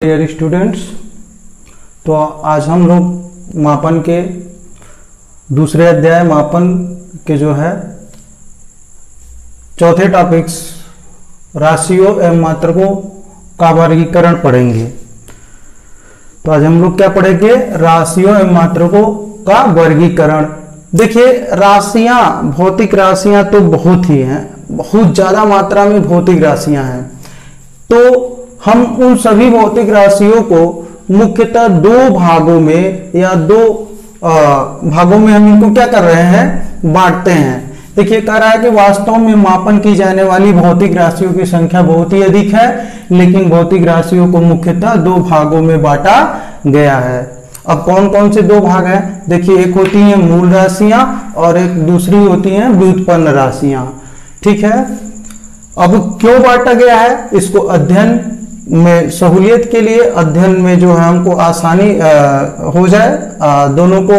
Dear students, तो आज हम लोग मापन के दूसरे अध्याय मापन के जो है चौथे टॉपिक्स राशियों एवं मात्रकों का वर्गीकरण पढ़ेंगे। तो आज हम लोग क्या पढ़ेंगे? राशियों एवं मात्रकों का वर्गीकरण। देखिए, राशियां, भौतिक राशियां तो बहुत ही हैं, बहुत ज्यादा मात्रा में भौतिक राशियां हैं। तो हम उन सभी भौतिक राशियों को मुख्यतः दो भागों में या दो भागों में हम इनको क्या कर रहे हैं? बांटते हैं। देखिए, कह रहा है कि वास्तव में मापन की जाने वाली भौतिक राशियों की संख्या बहुत ही अधिक है, लेकिन भौतिक राशियों को मुख्यतः दो भागों में बांटा गया है। अब कौन कौन से दो भाग हैं? देखिए, एक होती हैं मूल राशियां और एक दूसरी होती हैं व्युत्पन्न राशियां। ठीक है, अब क्यों बांटा गया है? इसको अध्ययन में सहूलियत के लिए, अध्ययन में जो है हमको आसानी हो जाए दोनों को,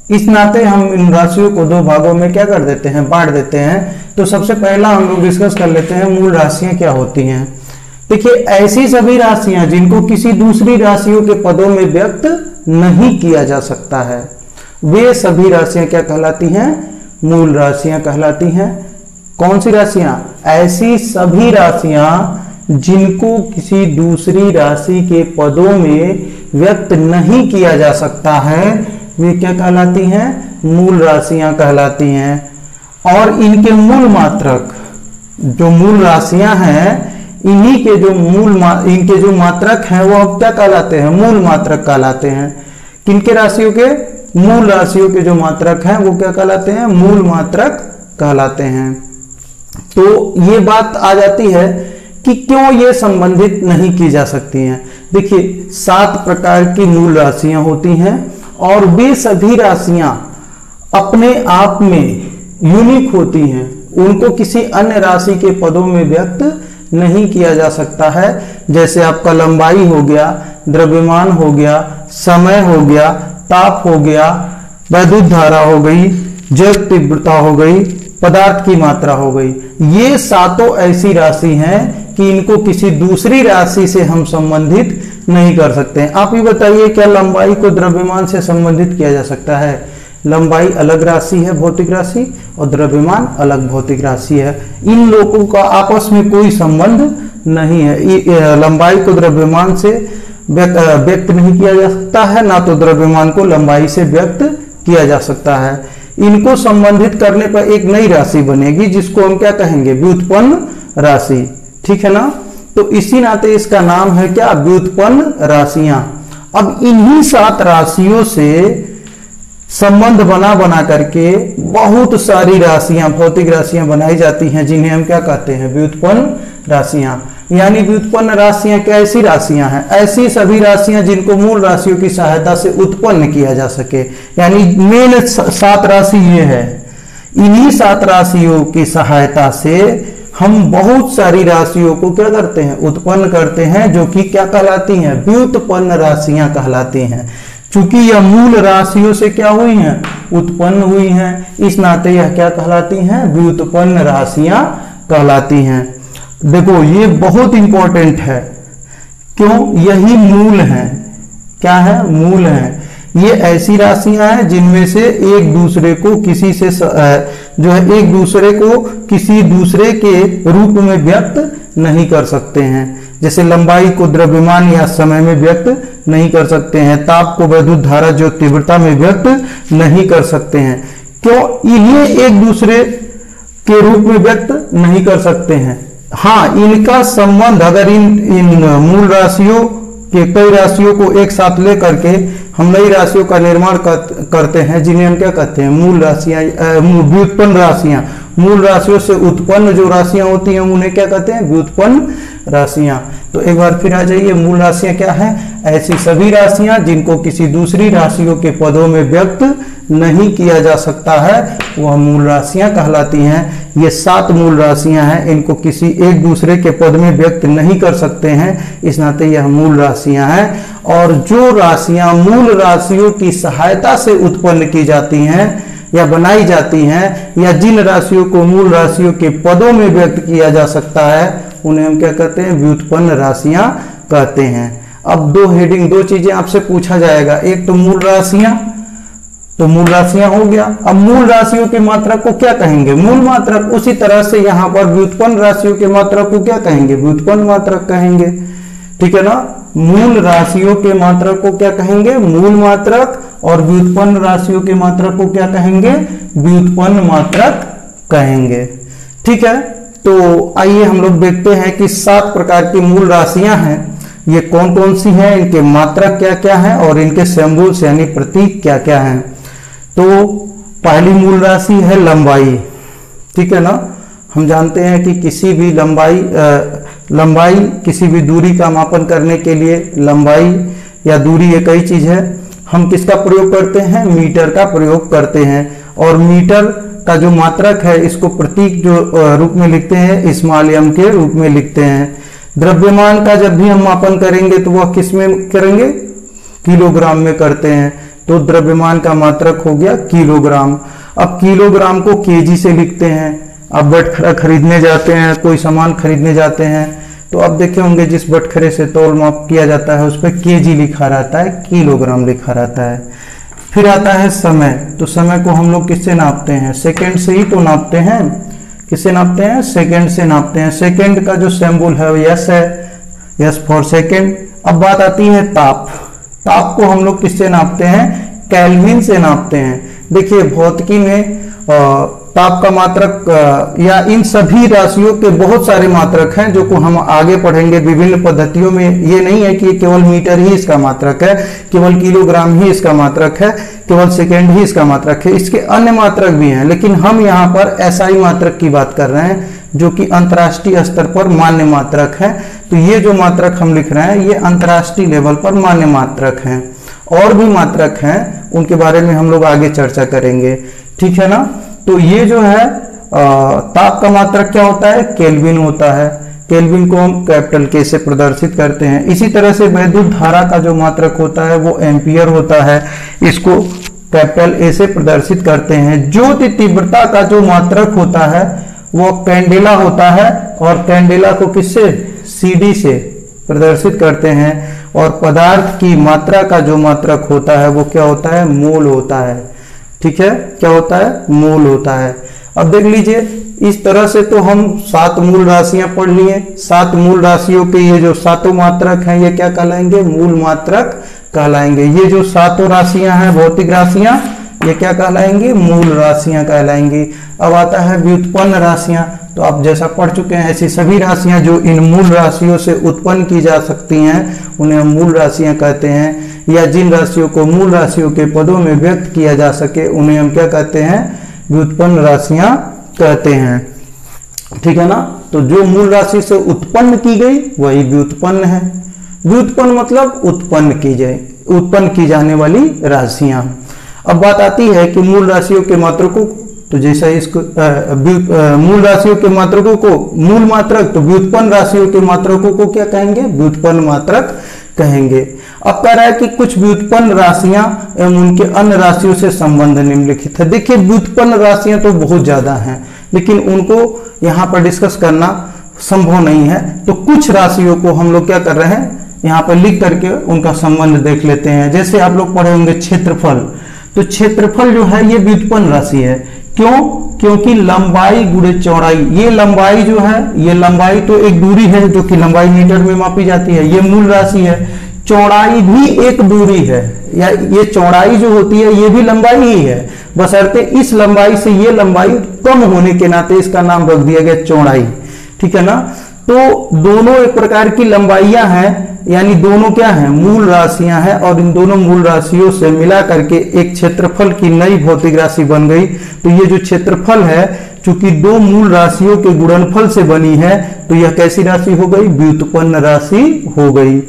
इस नाते हम इन राशियों को दो भागों में क्या कर देते हैं? बांट देते हैं। तो सबसे पहला हम लोग डिस्कस कर लेते हैं मूल राशियां क्या होती हैं। देखिए, ऐसी सभी राशियां जिनको किसी दूसरी राशियों के पदों में व्यक्त नहीं किया जा सकता है, वे सभी राशियां क्या कहलाती हैं? मूल राशियां कहलाती हैं। कौन सी राशियां? ऐसी सभी राशियां जिनको किसी दूसरी राशि के पदों में व्यक्त नहीं किया जा सकता है, वे क्या कहलाती हैं? मूल राशियां कहलाती हैं। और इनके मूल मात्रक, जो मूल राशियां हैं, इन्हीं के जो इनके जो मात्रक हैं वो अब क्या कहलाते हैं? मूल मात्रक कहलाते हैं। किनके राशियों के? मूल राशियों के जो मात्रक हैं वो क्या कहलाते हैं? मूल मात्रक कहलाते हैं। तो ये बात आ जाती है कि क्यों ये संबंधित नहीं की जा सकती हैं। देखिए, 7 प्रकार की मूल राशियां होती हैं और वे सभी राशियां अपने आप में यूनिक होती हैं। उनको किसी अन्य राशि के पदों में व्यक्त नहीं किया जा सकता है। जैसे आपका लंबाई हो गया, द्रव्यमान हो गया, समय हो गया, ताप हो गया, वैद्युत धारा हो गई, जल तीव्रता हो गई, पदार्थ की मात्रा हो गई। ये सातों ऐसी राशि हैं कि इनको किसी दूसरी राशि से हम संबंधित नहीं कर सकते हैं। आप ये बताइए, क्या लंबाई को द्रव्यमान से संबंधित किया जा सकता है? लंबाई अलग राशि है, भौतिक राशि, और द्रव्यमान अलग भौतिक राशि है। इन लोगों का आपस में कोई संबंध नहीं है। लंबाई को द्रव्यमान से व्यक्त नहीं किया जा सकता है, ना तो द्रव्यमान को लंबाई से व्यक्त किया जा सकता है। इनको संबंधित करने पर एक नई राशि बनेगी जिसको हम क्या कहेंगे? व्युत्पन्न राशि। ठीक है ना? तो इसी नाते इसका नाम है क्या? व्युत्पन्न राशियां। अब इन्हीं 7 राशियों से संबंध बना करके बहुत सारी राशियां, भौतिक राशियां बनाई जाती हैं, जिन्हें हम क्या कहते हैं? व्युत्पन्न राशियां। यानी व्युत्पन्न राशियां कैसी राशियां हैं? ऐसी सभी राशियां जिनको मूल राशियों की सहायता से उत्पन्न किया जा सके। यानी मेन 7 राशि ये है। इन्हीं 7 राशियों की सहायता से हम बहुत सारी राशियों को क्या करते हैं? उत्पन्न करते हैं, जो कि क्या कहलाती हैं? व्युत्पन्न राशियां कहलाती हैं। चूंकि यह मूल राशियों से क्या हुई हैं? उत्पन्न हुई हैं, इस नाते यह क्या कहलाती हैं? व्युत्पन्न राशियां कहलाती हैं। देखो, ये बहुत इंपॉर्टेंट है। क्यों? यही मूल है। क्या है? मूल है। ये ऐसी राशियां हैं जिनमें से एक दूसरे को किसी से जो है एक दूसरे को किसी दूसरे के रूप में व्यक्त नहीं कर सकते हैं। जैसे लंबाई को द्रव्यमान या समय में व्यक्त नहीं कर सकते हैं, ताप को वैद्युत धारा जो तीव्रता में व्यक्त नहीं कर सकते हैं। क्यों? इन्हें एक दूसरे के रूप में व्यक्त नहीं कर सकते हैं। हाँ, इनका संबंध अगर इन मूल राशियों के कई राशियों को एक साथ लेकर के हम नई राशियों का निर्माण करते हैं, जिन्हें हम क्या कहते हैं? मूल राशियां, व्युत्पन्न राशियां। मूल राशियों से उत्पन्न जो राशियां होती हैं उन्हें क्या कहते हैं? व्युत्पन्न राशियां। तो एक बार फिर आ जाइए, मूल राशियां क्या है? ऐसी सभी राशियां जिनको किसी दूसरी राशियों के पदों में व्यक्त नहीं किया जा सकता है, वह मूल राशियां कहलाती हैं। ये 7 मूल राशियां हैं, इनको किसी एक दूसरे के पद में व्यक्त नहीं कर सकते हैं, इस नाते यह मूल राशियां हैं। और जो राशियां मूल राशियों की सहायता से उत्पन्न की जाती हैं या बनाई जाती हैं, या जिन राशियों को मूल राशियों के पदों में व्यक्त किया जा सकता है, उन्हें हम क्या कहते हैं? व्युत्पन्न राशियां कहते हैं। अब दो हेडिंग, दो चीजें आपसे पूछा जाएगा, एक तो मूल राशियां, तो मूल राशियां हो गया। अब मूल राशियों के मात्रक को क्या कहेंगे? मूल मात्रक। उसी तरह से यहाँ पर व्युत्पन्न राशियों के मात्रक को क्या कहेंगे? व्युत्पन्न मात्रक कहेंगे। ठीक है ना, मूल राशियों के मात्रक को क्या कहेंगे? मूल मात्रक, और व्युत्पन्न राशियों के मात्रक को क्या कहेंगे? व्युत्पन्न मात्रक कहेंगे। ठीक है, तो आइए हम लोग देखते हैं कि 7 प्रकार की मूल राशियां हैं, ये कौन कौन सी हैं, इनके मात्रक क्या क्या हैं और इनके सिंबल्स यानी प्रतीक क्या क्या हैं। तो पहली मूल राशि है लंबाई। ठीक है ना, हम जानते हैं कि किसी भी लंबाई किसी भी दूरी का मापन करने के लिए लंबाई या दूरी एक ही चीज है। हम किसका प्रयोग करते हैं? मीटर का प्रयोग करते हैं। और मीटर का जो मात्रक है इसको प्रतीक जो रूप में लिखते हैं, स्मॉल m के रूप में लिखते हैं। द्रव्यमान का जब भी हम मापन करेंगे तो वह किस में करेंगे? किलोग्राम में करते हैं। तो द्रव्यमान का मात्रक हो गया किलोग्राम। अब किलोग्राम को केजी से लिखते हैं। अब बटखरा खरीदने जाते हैं, कोई सामान खरीदने जाते हैं, तो अब देखे होंगे जिस बटखरे से तौल माप किया जाता है उस पर केजी लिखा रहता है, किलोग्राम लिखा रहता है। फिर आता है समय। तो समय को हम लोग किससे नापते हैं? सेकंड से ही तो नापते हैं। किससे नापते हैं? सेकंड से नापते हैं। सेकंड का जो सिंबल है वो यस है, यस फॉर सेकंड। अब बात आती है ताप। ताप को हम लोग किससे नापते हैं? केल्विन से नापते हैं। देखिए भौतिकी में ताप का मात्रक या इन सभी राशियों के बहुत सारे मात्रक हैं जो को हम आगे पढ़ेंगे विभिन्न पद्धतियों में। ये नहीं है कि केवल मीटर ही इसका मात्रक है, केवल किलोग्राम ही इसका मात्रक है, केवल सेकंड ही इसका मात्रक है। इसके अन्य मात्रक भी हैं, लेकिन हम यहाँ पर SI मात्रक की बात कर रहे हैं जो कि अंतर्राष्ट्रीय स्तर पर मान्य मात्रक है। तो ये जो मात्रक हम लिख रहे हैं ये अंतर्राष्ट्रीय लेवल पर मान्य मात्रक हैं। और भी मात्रक हैं, उनके बारे में हम लोग आगे चर्चा करेंगे। ठीक है ना, तो ये जो है ताप का मात्रक क्या होता है? केल्विन होता है। केल्विन को हम कैपिटल K से प्रदर्शित करते हैं। इसी तरह से वैद्युत धारा का जो मात्रक होता है वो एम्पियर होता है, इसको कैपिटल A से प्रदर्शित करते हैं। ज्योति तीव्रता का जो मात्रक होता है वो कैंडेला होता है, और कैंडेला को किससे? CD से प्रदर्शित करते हैं। और पदार्थ की मात्रा का जो मात्रक होता है वो क्या होता है? मोल होता है। ठीक है, क्या होता है? मोल होता है। अब देख लीजिए, इस तरह से तो हम 7 मूल राशियां पढ़ लिए। 7 मूल राशियों के ये जो 7 मात्रक हैं ये क्या कहलाएंगे? मूल मात्रक कहलाएंगे। ये जो 7 राशियां हैं भौतिक राशियां, ये क्या कहलाएंगी? मूल राशियां कहलाएंगी। अब आता है व्युत्पन्न राशियां। तो आप जैसा पढ़ चुके हैं ऐसी सभी राशियां जो इन मूल राशियों से उत्पन्न की जा सकती हैं उन्हें हम मूल राशियां कहते हैं। या जिन राशियों को मूल राशियों के पदों में व्यक्त किया जा सके उन्हें हम क्या कहते हैं? व्युत्पन्न राशियां कहते हैं। ठीक है ना, तो जो मूल राशि से उत्पन्न की गई वही व्युत्पन्न है। व्युत्पन्न मतलब उत्पन्न की जाने वाली राशियां। अब बात आती है कि मूल राशियों के मात्रकों, तो जैसा इसको मूल राशियों के मात्रकों को मूल मात्रक, तो व्युत्पन्न राशियों के मात्रकों को क्या कहेंगे? व्युत्पन्न मात्रक कहेंगे। अब कह रहा है कि कुछ व्युत्पन्न राशियां एवं उनके अन्य राशियों से संबंध निम्नलिखित है। देखिए व्युत्पन्न राशियां तो बहुत ज्यादा हैं, लेकिन उनको यहाँ पर डिस्कस करना संभव नहीं है। तो कुछ राशियों को हम लोग क्या कर रहे हैं? यहाँ पर लिख करके उनका संबंध देख लेते हैं। जैसे आप लोग पढ़े होंगे क्षेत्रफल। तो क्षेत्रफल जो है ये व्युत्पन्न राशि है। क्यों? क्योंकि लंबाई गुणे चौड़ाई, ये लंबाई जो है, ये लंबाई तो एक दूरी है जो कि लंबाई मीटर में मापी जाती है, ये मूल राशि है। चौड़ाई भी एक दूरी है, या ये चौड़ाई जो होती है ये भी लंबाई ही है, बशर्ते इस लंबाई से ये लंबाई कम होने के नाते इसका नाम रख दिया गया चौड़ाई। ठीक है ना, तो दोनों एक प्रकार की लंबाइयां हैं, यानी दोनों क्या हैं? मूल राशियां हैं। और इन दोनों मूल राशियों से मिला करके एक क्षेत्रफल की नई भौतिक राशि बन गई। तो ये जो क्षेत्रफल है, चूंकि 2 मूल राशियों के गुणनफल से बनी है, तो यह कैसी राशि हो गई? व्युत्पन्न राशि हो गई।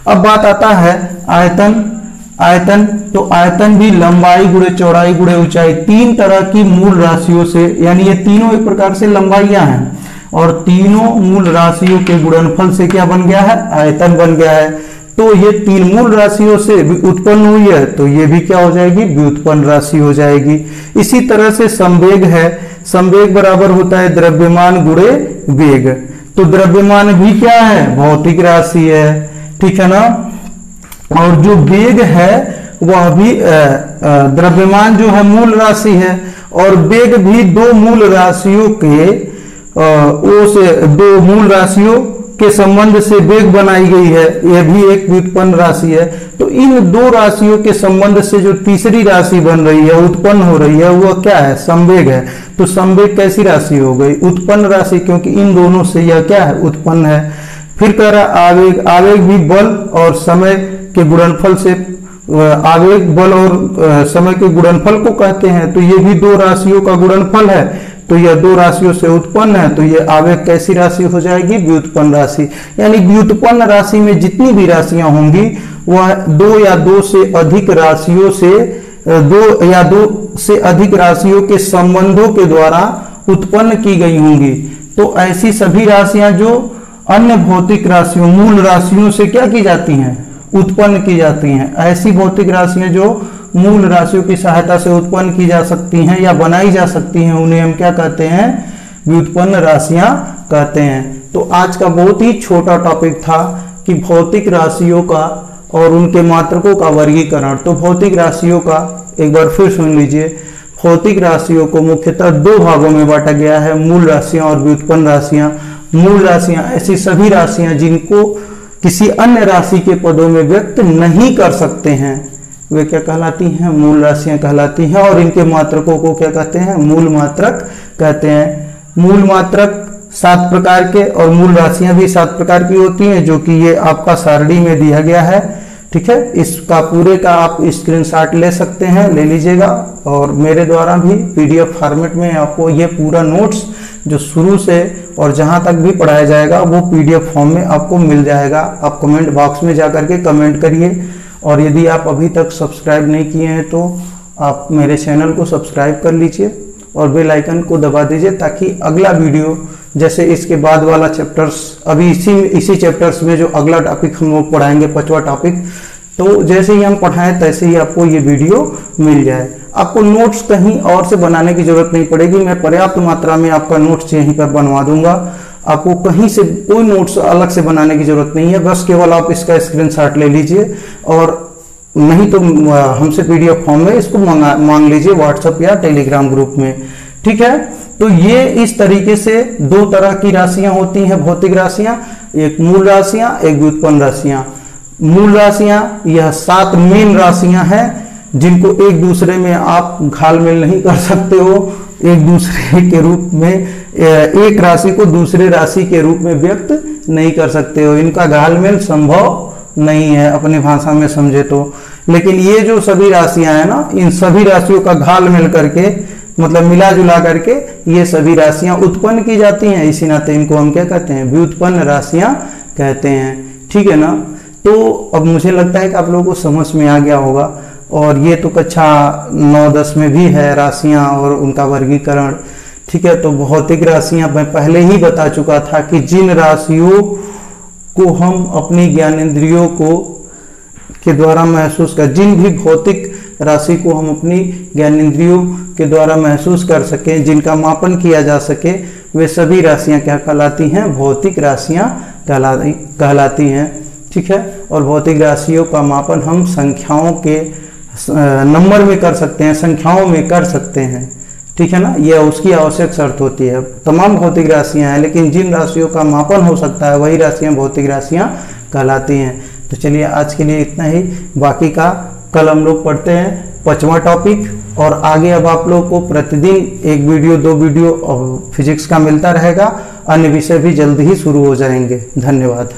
अब बात आता है आयतन। तो आयतन भी लंबाई गुणे चौड़ाई गुणे ऊंचाई, 3 तरह की मूल राशियों से, यानी ये तीनों एक प्रकार से लंबाइयां हैं, और तीनों मूल राशियों के गुणनफल से क्या बन गया है? आयतन बन गया है। तो ये 3 मूल राशियों से उत्पन्न हुई है, तो ये भी क्या हो जाएगी? व्युत्पन्न राशि हो जाएगी। इसी तरह से संवेग है। संवेग बराबर होता है द्रव्यमान गुणे वेग। तो द्रव्यमान भी क्या है? भौतिक राशि है। ठीक है ना। और जो वेग है वह भी द्रव्यमान जो है मूल राशि है, और वेग भी दो मूल राशियों के दो मूल राशियों के संबंध से वेग बनाई गई है, यह भी एक व्युत्पन्न राशि है। तो इन दो राशियों के संबंध से जो तीसरी राशि बन रही है, उत्पन्न हो रही है, वह क्या है? संवेग है। तो संवेग कैसी राशि हो गई? उत्पन्न राशि, क्योंकि इन दोनों से यह क्या है? उत्पन्न है। फिर कह रहा आवेग, आवेग भी बल और समय के गुणनफल से, आवेग बल और समय के गुणनफल को कहते हैं। तो ये भी दो राशियों का गुणनफल है, तो यह दो राशियों से उत्पन्न है, तो यह आवेग कैसी राशि हो जाएगी? व्युत्पन्न राशि। यानी व्युत्पन्न राशि में जितनी भी राशियां होंगी वह दो या दो से अधिक राशियों से, दो या दो से अधिक राशियों के संबंधों के द्वारा उत्पन्न की गई होंगी। तो ऐसी सभी राशियां जो अन्य भौतिक राशियों, मूल राशियों से क्या की जाती हैं? उत्पन्न की जाती हैं। ऐसी भौतिक राशियां जो मूल राशियों की सहायता से उत्पन्न की जा सकती हैं या बनाई जा सकती हैं, उन्हें हम क्या कहते हैं? व्युत्पन्न राशियां कहते हैं। तो आज का बहुत ही छोटा टॉपिक था कि भौतिक राशियों का और उनके मात्रकों का वर्गीकरण। तो भौतिक राशियों का एक बार फिर सुन लीजिए। भौतिक राशियों को मुख्यतः दो भागों में बांटा गया है, मूल राशियां और व्युत्पन्न राशियां। मूल राशियां ऐसी सभी राशियां जिनको किसी अन्य राशि के पदों में व्यक्त नहीं कर सकते हैं, वे क्या कहलाती हैं? मूल राशियां कहलाती हैं। और इनके मात्रकों को क्या कहते हैं? मूल मात्रक कहते हैं। मूल मात्रक 7 प्रकार के और मूल राशियां भी 7 प्रकार की होती हैं, जो कि ये आपका सारणी में दिया गया है। ठीक है, इसका पूरे का आप स्क्रीनशॉट ले सकते हैं, ले लीजिएगा। और मेरे द्वारा भी पीडीएफ फॉर्मेट में आपको ये पूरा नोट्स जो शुरू से और जहां तक भी पढ़ाया जाएगा वो पीडीएफ फॉर्म में आपको मिल जाएगा। आप कमेंट बॉक्स में जाकर के कमेंट करिए। और यदि आप अभी तक सब्सक्राइब नहीं किए हैं तो आप मेरे चैनल को सब्सक्राइब कर लीजिए और बेल आइकन को दबा दीजिए, ताकि अगला वीडियो, जैसे इसके बाद वाला चैप्टर्स, अभी इसी चैप्टर्स में जो अगला टॉपिक हम लोग पढ़ाएंगे, 5वां टॉपिक, तो जैसे ही हम पढ़ाएं तैसे ही आपको ये वीडियो मिल जाए। आपको नोट्स कहीं और से बनाने की जरूरत नहीं पड़ेगी, मैं पर्याप्त मात्रा में आपका नोट्स यहीं पर बनवा दूंगा। आपको कहीं से कोई नोट्स अलग से बनाने की जरूरत नहीं है, बस केवल आप इसका स्क्रीनशॉट ले लीजिए, और नहीं तो हमसे पीडीएफ फॉर्म में इसको मांग लीजिए व्हाट्सएप या टेलीग्राम ग्रुप में। ठीक है, तो ये इस तरीके से दो तरह की राशियां होती हैं भौतिक राशियां, एक मूल राशियां, एक व्युत्पन्न राशियां। मूल राशियां यह 7 मेन राशियां हैं जिनको एक दूसरे में आप घालमेल नहीं कर सकते हो, एक दूसरे के रूप में, एक राशि को दूसरे राशि के रूप में व्यक्त नहीं कर सकते हो, इनका घालमेल संभव नहीं है अपनी भाषा में समझे तो। लेकिन ये जो सभी राशियां हैं ना, इन सभी राशियों का घालमेल करके, मतलब मिला जुला करके ये सभी राशियां उत्पन्न की जाती हैं, इसी नाते इनको हम क्या कहते हैं? व्युत्पन्न राशियां कहते हैं। ठीक है ना। तो अब मुझे लगता है कि आप लोगों को समझ में आ गया होगा, और ये तो कक्षा 9-10 में भी है राशियां और उनका वर्गीकरण। ठीक है, तो भौतिक राशियां मैं पहले ही बता चुका था कि जिन राशियों को हम अपनी ज्ञानेंद्रियों को के द्वारा महसूस कर, जिन भी भौतिक राशि को हम अपनी ज्ञानेंद्रियों के द्वारा महसूस कर सकें, जिनका मापन किया जा सके, वे सभी राशियां क्या कहलाती हैं? भौतिक राशियां कहलाती हैं। ठीक है, और भौतिक राशियों का मापन हम संख्याओं के नंबर में कर सकते हैं, संख्याओं में कर सकते हैं। ठीक है ना, यह उसकी आवश्यक शर्त होती है। तमाम भौतिक राशियां हैं, लेकिन जिन राशियों का मापन हो सकता है वही राशियां भौतिक राशियां कहलाती हैं। तो चलिए आज के लिए इतना ही, बाकी का कल हम लोग पढ़ते हैं 5वां टॉपिक, और आगे अब आप लोग को प्रतिदिन 1 वीडियो 2 वीडियो फिजिक्स का मिलता रहेगा। अन्य विषय भी जल्द ही शुरू हो जाएंगे। धन्यवाद।